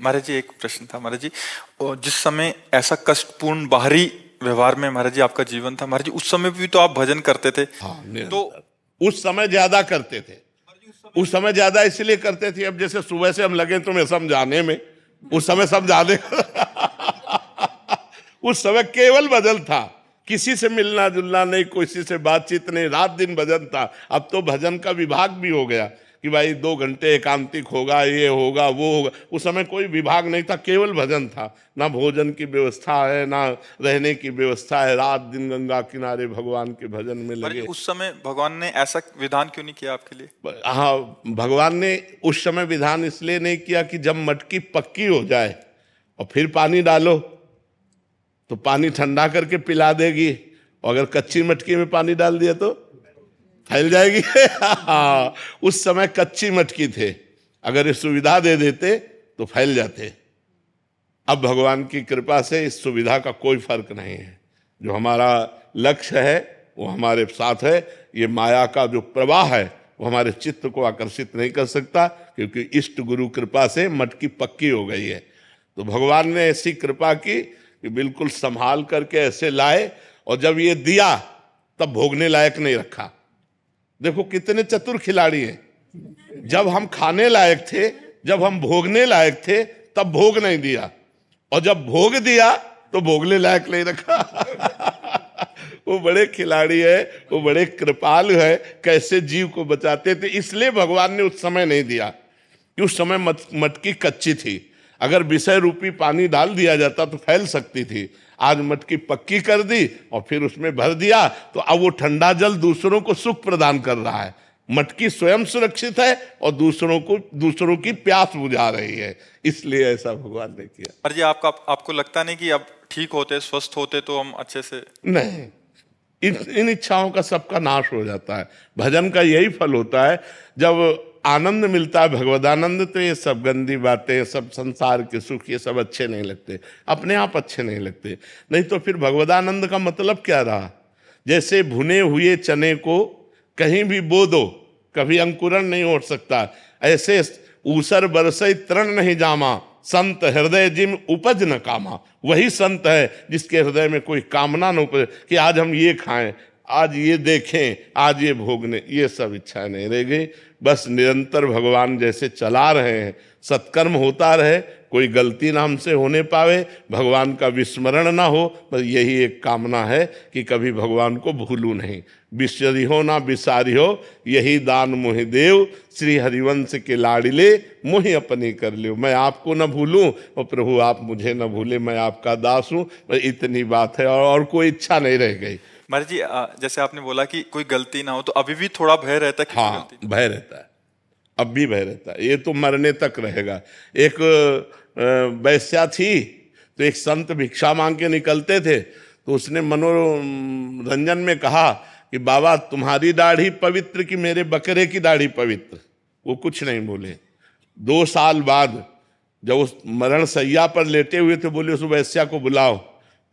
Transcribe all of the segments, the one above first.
महाराज जी एक प्रश्न था महाराज जी। जिस समय ऐसा कष्टपूर्ण बाहरी व्यवहार में महाराज जी आपका जीवन था महाराज जी, उस समय भी तो आप भजन करते थे। हाँ, तो निरंतर उस समय ज्यादा करते थे। उस समय ज्यादा इसलिए करते थे, अब जैसे सुबह से हम लगे तुम्हें समझाने में, उस समय समझाने उस समय केवल भजन था, किसी से मिलना जुलना नहीं, किसी से बातचीत नहीं, रात दिन भजन था। अब तो भजन का विभाग भी हो गया कि भाई 2 घंटे एकांतिक होगा, ये होगा वो होगा। उस समय कोई विभाग नहीं था, केवल भजन था। ना भोजन की व्यवस्था है, ना रहने की व्यवस्था है, रात दिन गंगा किनारे भगवान के भजन में महाराज जी लगे। उस समय भगवान ने ऐसा विधान क्यों नहीं किया आपके लिए? हाँ, भगवान ने उस समय विधान इसलिए नहीं किया कि जब मटकी पक्की हो जाए और फिर पानी डालो तो पानी ठंडा करके पिला देगी, और अगर कच्ची मटकी में पानी डाल दिया तो फैल जाएगी। हाँ, उस समय कच्ची मटकी थे, अगर ये सुविधा दे देते तो फैल जाते। अब भगवान की कृपा से इस सुविधा का कोई फर्क नहीं है। जो हमारा लक्ष्य है वो हमारे साथ है। ये माया का जो प्रवाह है वो हमारे चित्त को आकर्षित नहीं कर सकता, क्योंकि इष्ट गुरु कृपा से मटकी पक्की हो गई है। तो भगवान ने ऐसी कृपा की कि बिल्कुल संभाल करके ऐसे लाए, और जब ये दिया तब भोगने लायक नहीं रखा। देखो कितने चतुर खिलाड़ी हैं। जब हम खाने लायक थे, जब हम भोगने लायक थे, तब भोग नहीं दिया, और जब भोग दिया तो भोगने लायक नहीं रखा। वो बड़े खिलाड़ी है, वो बड़े कृपालु है, कैसे जीव को बचाते थे। इसलिए भगवान ने उस समय नहीं दिया कि उस समय मटकी कच्ची थी। अगर विषय रूपी पानी डाल दिया जाता तो फैल सकती थी। आज मटकी पक्की कर दी और फिर उसमें भर दिया, तो अब वो ठंडा जल दूसरों को सुख प्रदान कर रहा है। मटकी स्वयं सुरक्षित है और दूसरों की प्यास बुझा रही है। इसलिए ऐसा भगवान ने किया। महाराज जी आपको लगता नहीं कि अब ठीक होते, स्वस्थ होते तो हम अच्छे से? नहीं, इन इच्छाओं का सबका नाश हो जाता है। भजन का यही फल होता है। जब आनंद मिलता है, भगवदानंद, तो ये सब गंदी बातें, सब संसार के सुख, ये सब अच्छे नहीं लगते, अपने आप अच्छे नहीं लगते। नहीं तो फिर भगवदानंद का मतलब क्या रहा? जैसे भुने हुए चने को कहीं भी बो दो, कभी अंकुरण नहीं हो सकता। ऐसे ऊसर बरसई तृण नहीं जामा, संत हृदय जिम उपज न कामा। वही संत है जिसके हृदय में कोई कामना न उपज, कि आज हम ये खाएं, आज ये देखें, आज ये भोगने, ये सब इच्छाएं नहीं रह गई। बस निरंतर भगवान जैसे चला रहे हैं, सत्कर्म होता रहे, कोई गलती ना हमसे होने पावे, भगवान का विस्मरण ना हो। बस यही एक कामना है कि कभी भगवान को भूलूं नहीं। बिसरी हो ना बिसारी हो, यही दान मोहि देव, श्री हरिवंश के लाडिले मोहि अपनी कर लियो। मैं आपको न भूलूं और प्रभु आप मुझे न भूले, मैं आपका दास हूं। बस इतनी बात है, और कोई इच्छा नहीं रह गई। महाराज जी जैसे आपने बोला कि कोई गलती ना हो, तो अभी भी थोड़ा भय रहता है कि कोई हाँ, गलती? भय रहता है, अब भी भय रहता है। ये तो मरने तक रहेगा। एक वैश्या थी, तो एक संत भिक्षा मांग के निकलते थे, तो उसने मनोरंजन में कहा कि बाबा तुम्हारी दाढ़ी पवित्र कि मेरे बकरे की दाढ़ी पवित्र? वो कुछ नहीं बोले। 2 साल बाद जब उस मरण सैया पर लेटे हुए थे, बोले उस वैश्या को बुलाओ।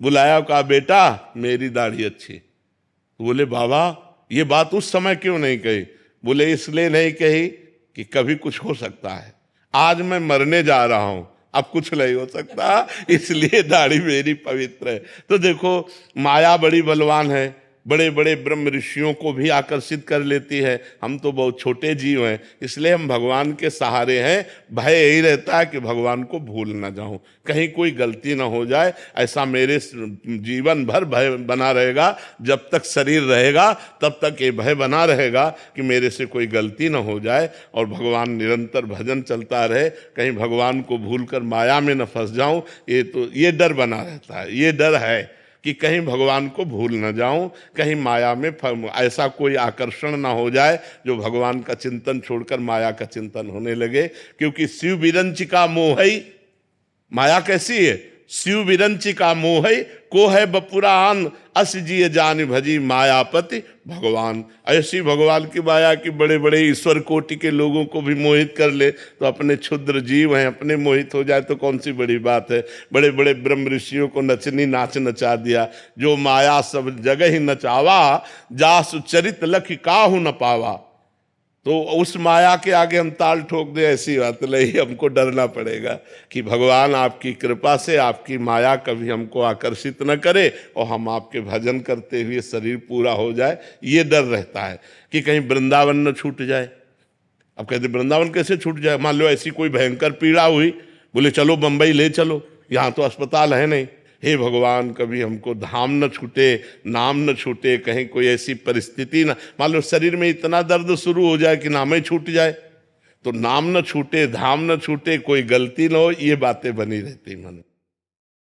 बुलाया, कहा बेटा मेरी दाढ़ी अच्छी। तो बोले बाबा ये बात उस समय क्यों नहीं कही? बोले इसलिए नहीं कही कि कभी कुछ हो सकता है। आज मैं मरने जा रहा हूं, अब कुछ नहीं हो सकता, इसलिए दाढ़ी मेरी पवित्र है। तो देखो माया बड़ी बलवान है, बड़े बड़े ब्रह्म ऋषियों को भी आकर्षित कर लेती है। हम तो बहुत छोटे जीव हैं, इसलिए हम भगवान के सहारे हैं। भय यही रहता है कि भगवान को भूल ना जाऊं, कहीं कोई गलती ना हो जाए। ऐसा मेरे जीवन भर भय बना रहेगा। जब तक शरीर रहेगा तब तक ये भय बना रहेगा कि मेरे से कोई गलती ना हो जाए, और भगवान निरंतर भजन चलता रहे, कहीं भगवान को भूल कर माया में न फंस जाऊं। ये डर बना रहता है। ये डर है कि कहीं भगवान को भूल न जाऊं, कहीं माया में ऐसा कोई आकर्षण ना हो जाए जो भगवान का चिंतन छोड़कर माया का चिंतन होने लगे। क्योंकि शिव विरंचिका मोहई, माया कैसी है? शिव विरंचिका मोहई को है बपुरान, अस जिय जान भजी मायापति भगवान। ऐसी भगवान की माया की बड़े बड़े ईश्वर कोटि के लोगों को भी मोहित कर ले, तो अपने क्षुद्र जीव हैं, अपने मोहित हो जाए तो कौन सी बड़ी बात है। बड़े बड़े ब्रह्म ऋषियों को नचनी नाच नचा दिया। जो माया सब जगह ही नचावा, जासु चरित लख काहू न पावा। तो उस माया के आगे हम ताल ठोक दें, ऐसी बात नहीं। हमको डरना पड़ेगा कि भगवान आपकी कृपा से आपकी माया कभी हमको आकर्षित न करे और हम आपके भजन करते हुए शरीर पूरा हो जाए, ये डर रहता है कि कहीं वृंदावन न छूट जाए। अब कहते वृंदावन कैसे छूट जाए? मान लो ऐसी कोई भयंकर पीड़ा हुई, बोले चलो बंबई ले चलो, यहाँ तो अस्पताल है नहीं। हे भगवान, कभी हमको धाम न छूटे, नाम न छूटे, कहीं कोई ऐसी परिस्थिति ना, मान लो शरीर में इतना दर्द शुरू हो जाए कि नाम ही छूट जाए, तो नाम न छूटे, धाम न छूटे, कोई गलती न हो, ये बातें बनी रहती मन में।